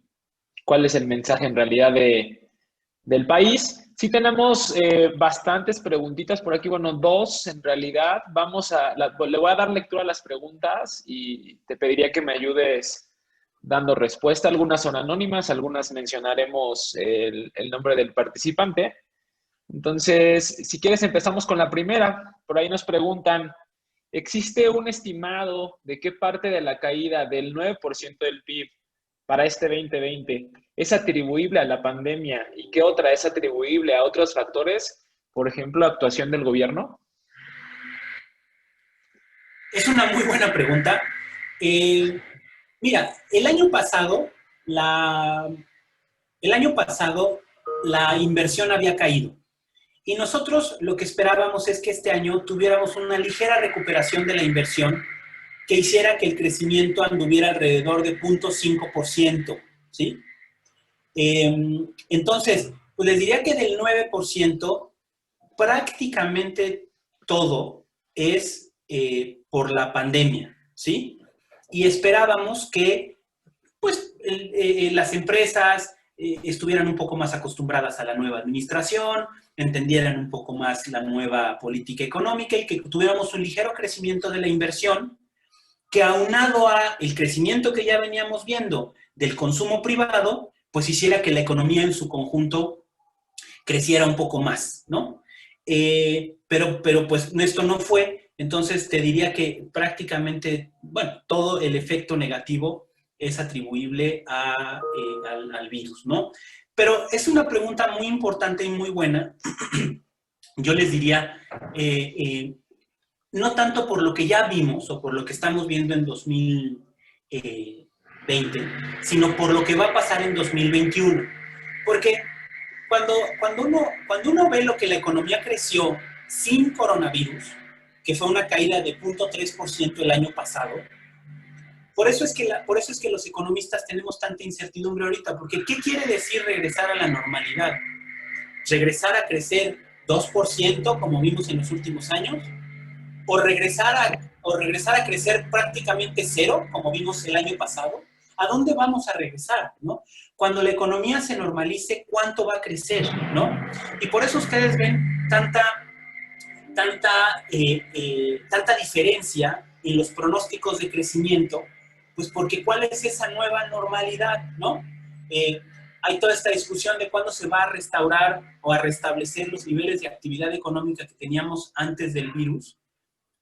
cuál es el mensaje en realidad del país. Sí tenemos bastantes preguntitas por aquí, bueno, 2 en realidad. Le voy a dar lectura a las preguntas y te pediría que me ayudes dando respuesta. Algunas son anónimas, algunas mencionaremos el nombre del participante. Entonces, si quieres, empezamos con la primera. Por ahí nos preguntan, ¿existe un estimado de qué parte de la caída del 9% del PIB para este 2020 es atribuible a la pandemia y qué otra es atribuible a otros factores? Por ejemplo, actuación del gobierno. Es una muy buena pregunta. Mira, el año pasado la inversión había caído. Y nosotros lo que esperábamos es que este año tuviéramos una ligera recuperación de la inversión que hiciera que el crecimiento anduviera alrededor de 0.5%, ¿sí? Entonces, pues les diría que del 9%, prácticamente todo es por la pandemia, ¿sí? Y esperábamos que, pues, las empresas estuvieran un poco más acostumbradas a la nueva administración, entendieran un poco más la nueva política económica y que tuviéramos un ligero crecimiento de la inversión que, aunado a el crecimiento que ya veníamos viendo del consumo privado, pues hiciera que la economía en su conjunto creciera un poco más, ¿no? Pero pues esto no fue. Entonces te diría que prácticamente, bueno, todo el efecto negativo es atribuible al virus, ¿no? Pero es una pregunta muy importante y muy buena. Yo les diría, no tanto por lo que ya vimos o por lo que estamos viendo en 2020, sino por lo que va a pasar en 2021. Porque cuando uno ve lo que la economía creció sin coronavirus, que fue una caída de 0.3% el año pasado, por eso es que los economistas tenemos tanta incertidumbre ahorita, porque ¿qué quiere decir regresar a la normalidad? ¿Regresar a crecer 2% como vimos en los últimos años? ¿O regresar a crecer prácticamente cero como vimos el año pasado? ¿A dónde vamos a regresar, no? Cuando la economía se normalice, ¿cuánto va a crecer, no? Y por eso ustedes ven tanta diferencia en los pronósticos de crecimiento, pues porque ¿cuál es esa nueva normalidad, no? Hay toda esta discusión de cuándo se va a restaurar o a restablecer los niveles de actividad económica que teníamos antes del virus.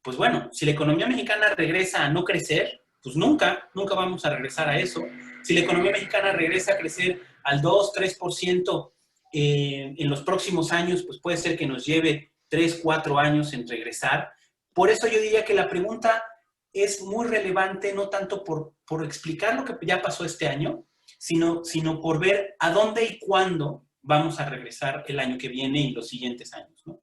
Pues bueno, si la economía mexicana regresa a no crecer, pues nunca vamos a regresar a eso. Si la economía mexicana regresa a crecer al 2-3% en los próximos años, pues puede ser que nos lleve 3-4 años en regresar. Por eso yo diría que la pregunta es muy relevante, no tanto por explicar lo que ya pasó este año, sino por ver a dónde y cuándo vamos a regresar el año que viene y los siguientes años, ¿no?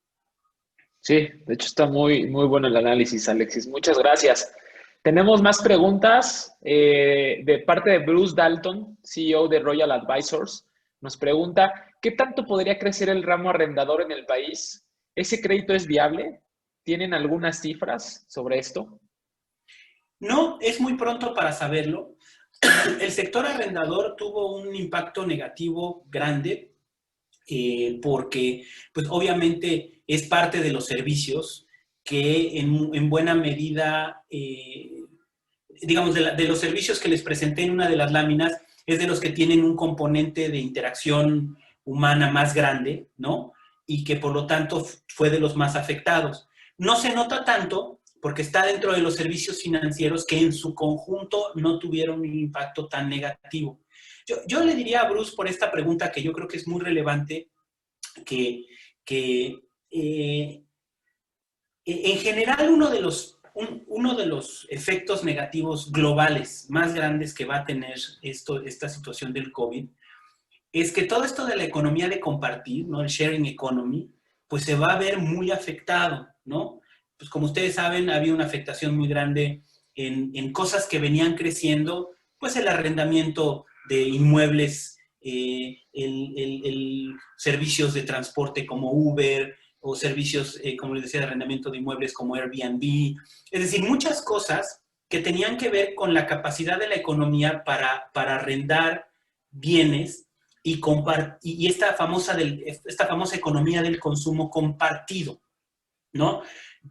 Sí, de hecho está muy, muy bueno el análisis, Alexis. Muchas gracias. Tenemos más preguntas de parte de Bruce Dalton, CEO de Royal Advisors. Nos pregunta, ¿qué tanto podría crecer el ramo arrendador en el país? ¿Ese crédito es viable? ¿Tienen algunas cifras sobre esto? No, es muy pronto para saberlo. El sector arrendador tuvo un impacto negativo grande porque, pues obviamente, es parte de los servicios que en buena medida, digamos, de los servicios que les presenté en una de las láminas, es de los que tienen un componente de interacción humana más grande, ¿no? Y que por lo tanto fue de los más afectados. No se nota tanto porque está dentro de los servicios financieros que en su conjunto no tuvieron un impacto tan negativo. Yo le diría a Bruce por esta pregunta que yo creo que es muy relevante, que en general uno de los efectos negativos globales más grandes que va a tener esta situación del COVID es que todo esto de la economía de compartir, ¿no? El sharing economy, pues se va a ver muy afectado, ¿no? pues como ustedes saben, había una afectación muy grande en cosas que venían creciendo, pues el arrendamiento de inmuebles, el servicios de transporte como Uber, o servicios, como les decía, de arrendamiento de inmuebles como Airbnb. Es decir, muchas cosas que tenían que ver con la capacidad de la economía para arrendar bienes y esta famosa economía del consumo compartido, ¿no?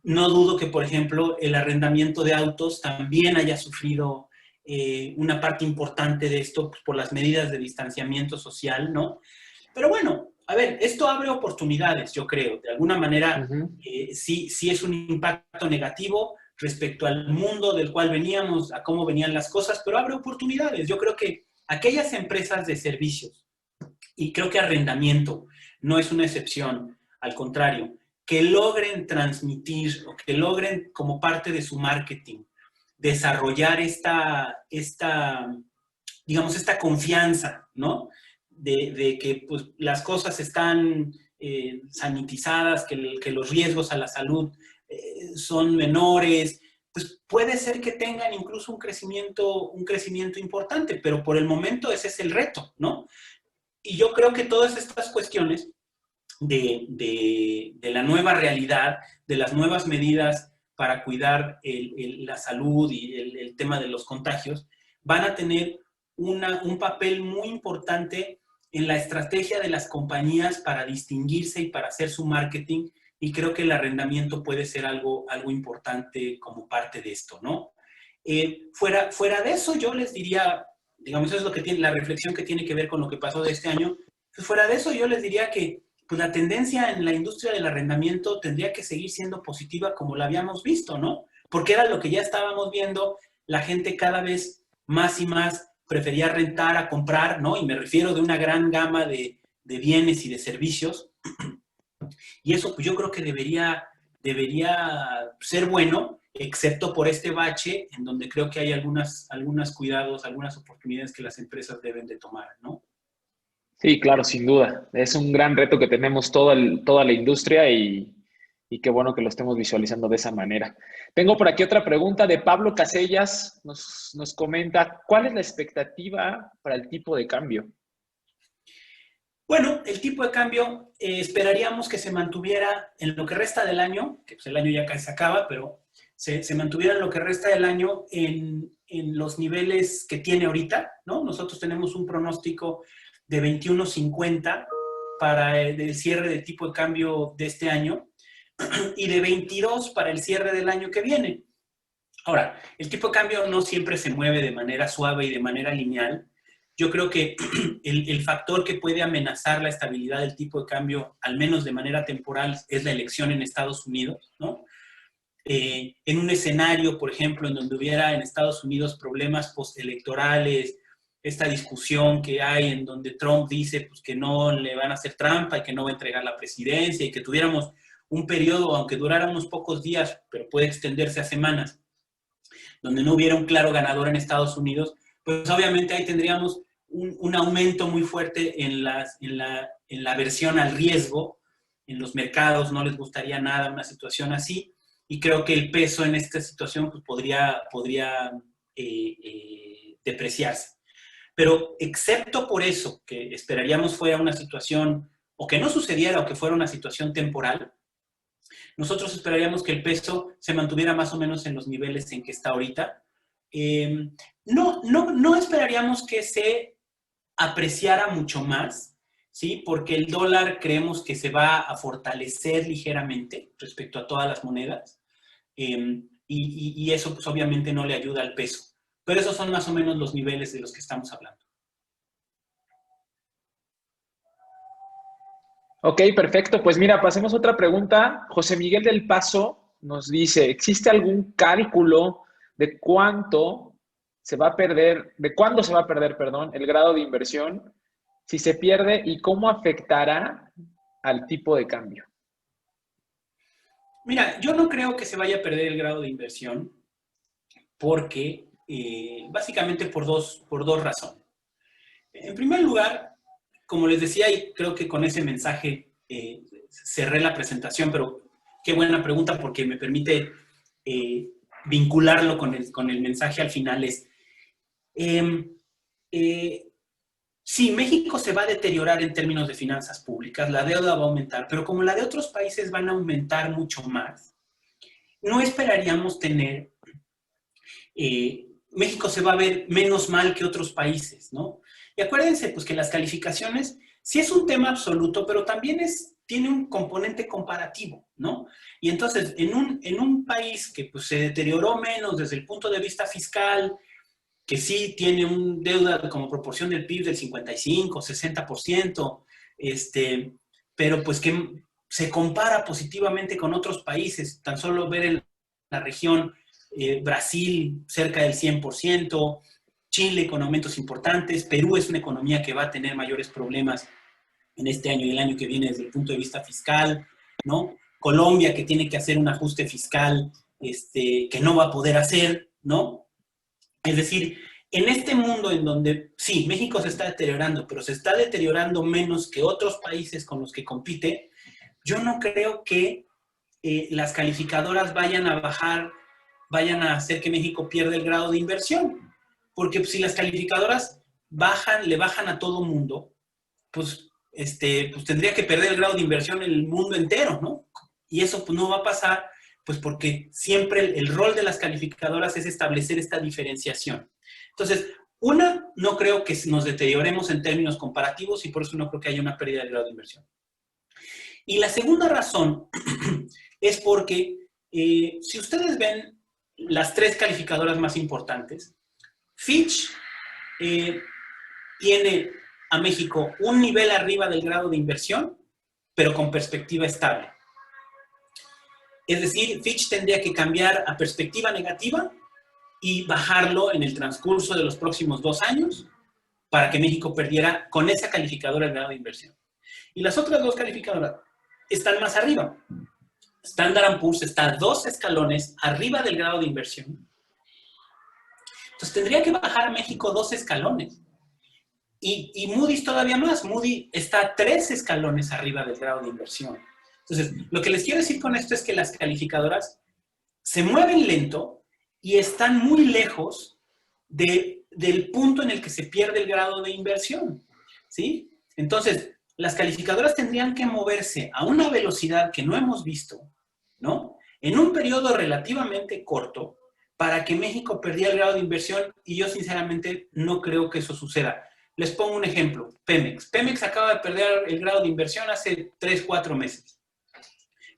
No dudo que, por ejemplo, el arrendamiento de autos también haya sufrido una parte importante de esto, pues, por las medidas de distanciamiento social, ¿no? Pero bueno, a ver, esto abre oportunidades, yo creo. De alguna manera, sí es un impacto negativo respecto al mundo del cual veníamos, a cómo venían las cosas, pero abre oportunidades. Yo creo que aquellas empresas de servicios, y creo que arrendamiento no es una excepción, al contrario, que logren transmitir o que logren como parte de su marketing desarrollar digamos, esta confianza, ¿no? De que pues, las cosas están sanitizadas, que los riesgos a la salud son menores, pues puede ser que tengan incluso un crecimiento importante, pero por el momento ese es el reto, ¿no? Y yo creo que todas estas cuestiones de la nueva realidad, de las nuevas medidas para cuidar la salud y el tema de los contagios, van a tener un papel muy importante en la estrategia de las compañías para distinguirse y para hacer su marketing, y creo que el arrendamiento puede ser algo importante como parte de esto, ¿no? Fuera de eso, yo les diría, digamos, eso es lo que tiene, la reflexión que tiene que ver con lo que pasó de este año. Pues fuera de eso, yo les diría que pues, la tendencia en la industria del arrendamiento tendría que seguir siendo positiva como la habíamos visto, ¿no? Porque era lo que ya estábamos viendo, la gente cada vez más y más prefería rentar a comprar, ¿no? Y me refiero de una gran gama de bienes y de servicios. Y eso pues yo creo que debería ser bueno, excepto por este bache, en donde creo que hay algunos cuidados, algunas oportunidades que las empresas deben de tomar, ¿no? Sí, claro, sin duda. Es un gran reto que tenemos toda la industria y qué bueno que lo estemos visualizando de esa manera. Tengo por aquí otra pregunta de Pablo Casellas. Nos comenta, ¿cuál es la expectativa para el tipo de cambio? Bueno, el tipo de cambio esperaríamos que se mantuviera en lo que resta del año, que pues el año ya casi se acaba, pero se mantuviera en lo que resta del año en los niveles que tiene ahorita, ¿no? Nosotros tenemos un pronóstico de 21.50 para el cierre de tipo de cambio de este año y de 22 para el cierre del año que viene. Ahora, el tipo de cambio no siempre se mueve de manera suave y de manera lineal. Yo creo que el factor que puede amenazar la estabilidad del tipo de cambio, al menos de manera temporal, es la elección en Estados Unidos, ¿no? En un escenario, por ejemplo, en donde hubiera en Estados Unidos problemas postelectorales, esta discusión que hay en donde Trump dice pues, que no le van a hacer trampa y que no va a entregar la presidencia y que tuviéramos un periodo, aunque durara unos pocos días, pero puede extenderse a semanas, donde no hubiera un claro ganador en Estados Unidos, pues obviamente ahí tendríamos un aumento muy fuerte en la aversión al riesgo. En los mercados no les gustaría nada una situación así, y creo que el peso en esta situación pues, podría depreciarse. Pero excepto por eso, que esperaríamos fuera una situación, o que no sucediera, o que fuera una situación temporal, nosotros esperaríamos que el peso se mantuviera más o menos en los niveles en que está ahorita. No esperaríamos que se apreciara mucho más, ¿sí? Porque el dólar creemos que se va a fortalecer ligeramente respecto a todas las monedas, y eso pues obviamente no le ayuda al peso. Pero esos son más o menos los niveles de los que estamos hablando. Ok, perfecto. Pues mira, pasemos a otra pregunta. José Miguel del Paso nos dice, ¿existe algún cálculo de cuándo se va a perder, perdón, el grado de inversión? Si se pierde, ¿y cómo afectará al tipo de cambio? Mira, yo no creo que se vaya a perder el grado de inversión porque, básicamente por dos razones. En primer lugar, como les decía, y creo que con ese mensaje cerré la presentación, pero Qué buena pregunta porque me permite vincularlo con el mensaje al final. Sí, México se va a deteriorar en términos de finanzas públicas, la deuda va a aumentar, pero como la de otros países van a aumentar mucho más, no esperaríamos tener... México se va a ver menos mal que otros países, ¿no? Y acuérdense, pues, que las calificaciones sí es un tema absoluto, pero también tiene un componente comparativo, ¿no? Y entonces, en un país que pues, se deterioró menos desde el punto de vista fiscal, que sí tiene una deuda como proporción del PIB del 55, 60%, pero pues que se compara positivamente con otros países, tan solo ver en la región Brasil cerca del 100%, Chile con aumentos importantes, Perú es una economía que va a tener mayores problemas en este año y el año que viene desde el punto de vista fiscal, ¿no? Colombia que tiene que hacer un ajuste fiscal que no va a poder hacer, ¿no? Es decir, en este mundo en donde, sí, México se está deteriorando, pero se está deteriorando menos que otros países con los que compite, yo no creo que las calificadoras vayan a bajar, vayan a hacer que México pierda el grado de inversión. Porque si las calificadoras le bajan a todo mundo, pues, pues tendría que perder el grado de inversión en el mundo entero, ¿no? Y eso pues, no va a pasar, pues porque siempre el rol de las calificadoras es establecer esta diferenciación. Entonces, no creo que nos deterioremos en términos comparativos y por eso no creo que haya una pérdida de grado de inversión. Y la segunda razón es porque si ustedes ven las tres calificadoras más importantes, Fitch tiene a México un nivel arriba del grado de inversión, pero con perspectiva estable. Es decir, Fitch tendría que cambiar a perspectiva negativa y bajarlo en el transcurso de los próximos 2 años para que México perdiera con esa calificadora el grado de inversión. Y las otras dos calificadoras están más arriba. Standard & Poor's está 2 escalones arriba del grado de inversión. Entonces tendría que bajar a México 2 escalones. Y Moody's todavía más. Moody's está 3 escalones arriba del grado de inversión. Entonces, lo que les quiero decir con esto es que las calificadoras se mueven lento y están muy lejos del punto en el que se pierde el grado de inversión, ¿sí? Entonces, las calificadoras tendrían que moverse a una velocidad que no hemos visto, ¿no? En un periodo relativamente corto para que México perdiera el grado de inversión y yo sinceramente no creo que eso suceda. Les pongo un ejemplo, Pemex. Pemex acaba de perder el grado de inversión hace 3, 4 meses.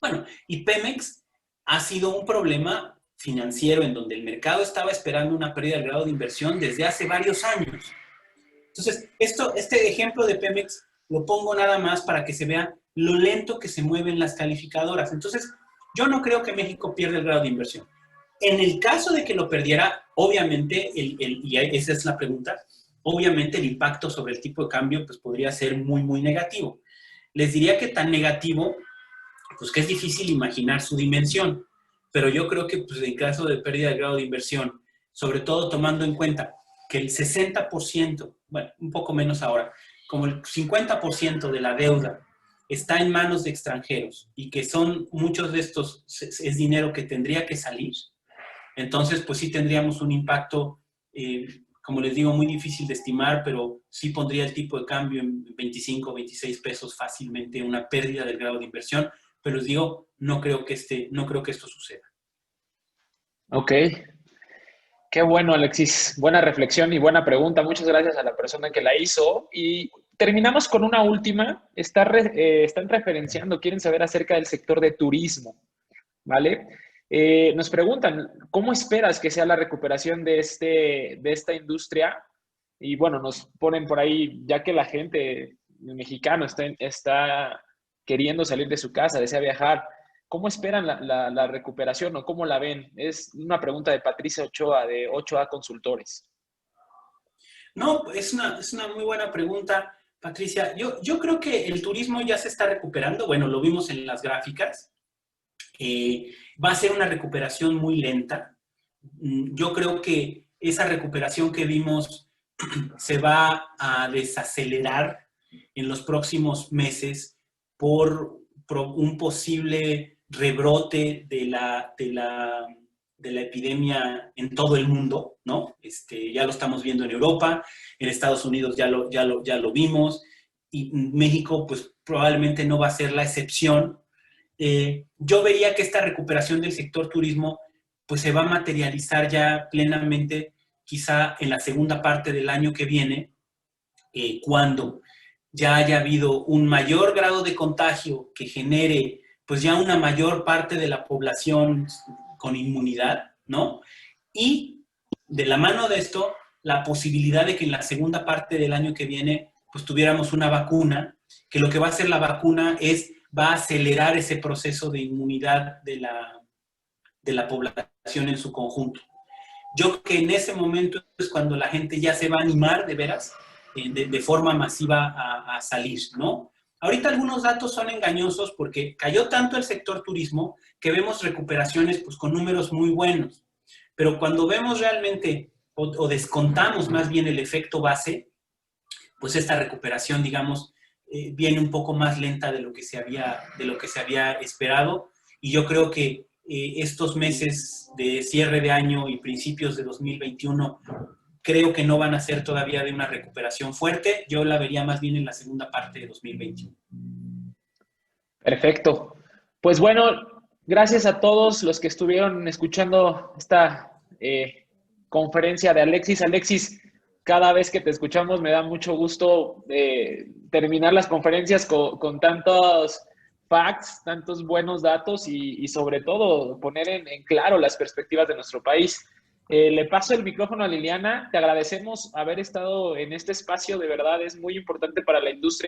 Bueno, y Pemex ha sido un problema financiero en donde el mercado estaba esperando una pérdida del grado de inversión desde hace varios años. Entonces, este ejemplo de Pemex lo pongo nada más para que se vea lo lento que se mueven las calificadoras. Entonces, yo no creo que México pierda el grado de inversión. En el caso de que lo perdiera, obviamente, y esa es la pregunta, obviamente el impacto sobre el tipo de cambio pues, podría ser muy, muy negativo. Les diría que tan negativo, pues que es difícil imaginar su dimensión, pero yo creo que pues, en caso de pérdida de grado de inversión, sobre todo tomando en cuenta que el 60%, bueno, un poco menos ahora, como el 50% de la deuda está en manos de extranjeros y que son muchos de estos, es dinero que tendría que salir, entonces pues sí tendríamos un impacto, como les digo, muy difícil de estimar, pero sí pondría el tipo de cambio en 25 o 26 pesos fácilmente, una pérdida del grado de inversión, pero les digo, no creo que esto suceda. Ok. Qué bueno, Alexis. Buena reflexión y buena pregunta. Muchas gracias a la persona que la hizo. Y terminamos con una última. Están referenciando, quieren saber acerca del sector de turismo, ¿vale? Nos preguntan, ¿cómo esperas que sea la recuperación de esta industria? Y bueno, nos ponen por ahí, ya que la gente mexicana está queriendo salir de su casa, desea viajar, ¿cómo esperan la recuperación o cómo la ven? Es una pregunta de Patricia Ochoa, de 8A Consultores. No, es una muy buena pregunta, Patricia. Yo creo que el turismo ya se está recuperando. Bueno, lo vimos en las gráficas. Va a ser una recuperación muy lenta. Yo creo que esa recuperación que vimos se va a desacelerar en los próximos meses por un posible rebrote de la epidemia en todo el mundo, ¿no? Ya lo estamos viendo en Europa, en Estados Unidos ya lo vimos, y México pues probablemente no va a ser la excepción. Yo vería que esta recuperación del sector turismo pues se va a materializar ya plenamente quizá en la segunda parte del año que viene, cuando ya haya habido un mayor grado de contagio que genere pues ya una mayor parte de la población con inmunidad, ¿no? Y de la mano de esto, la posibilidad de que en la segunda parte del año que viene pues tuviéramos una vacuna, que lo que va a hacer la vacuna va a acelerar ese proceso de inmunidad de la población en su conjunto. Yo creo que en ese momento es cuando la gente ya se va a animar de veras, de forma masiva a salir, ¿no? Ahorita algunos datos son engañosos porque cayó tanto el sector turismo que vemos recuperaciones pues, con números muy buenos. Pero cuando vemos realmente o descontamos más bien el efecto base, pues esta recuperación, digamos, viene un poco más lenta de lo que se había esperado. Y yo creo que estos meses de cierre de año y principios de 2021 creo que no van a ser todavía de una recuperación fuerte. Yo la vería más bien en la segunda parte de 2021. Perfecto. Pues bueno, gracias a todos los que estuvieron escuchando esta conferencia de Alexis. Alexis, cada vez que te escuchamos me da mucho gusto terminar las conferencias con tantos facts, tantos buenos datos y sobre todo poner en claro las perspectivas de nuestro país. Le paso el micrófono a Liliana. Te agradecemos haber estado en este espacio. De verdad, es muy importante para la industria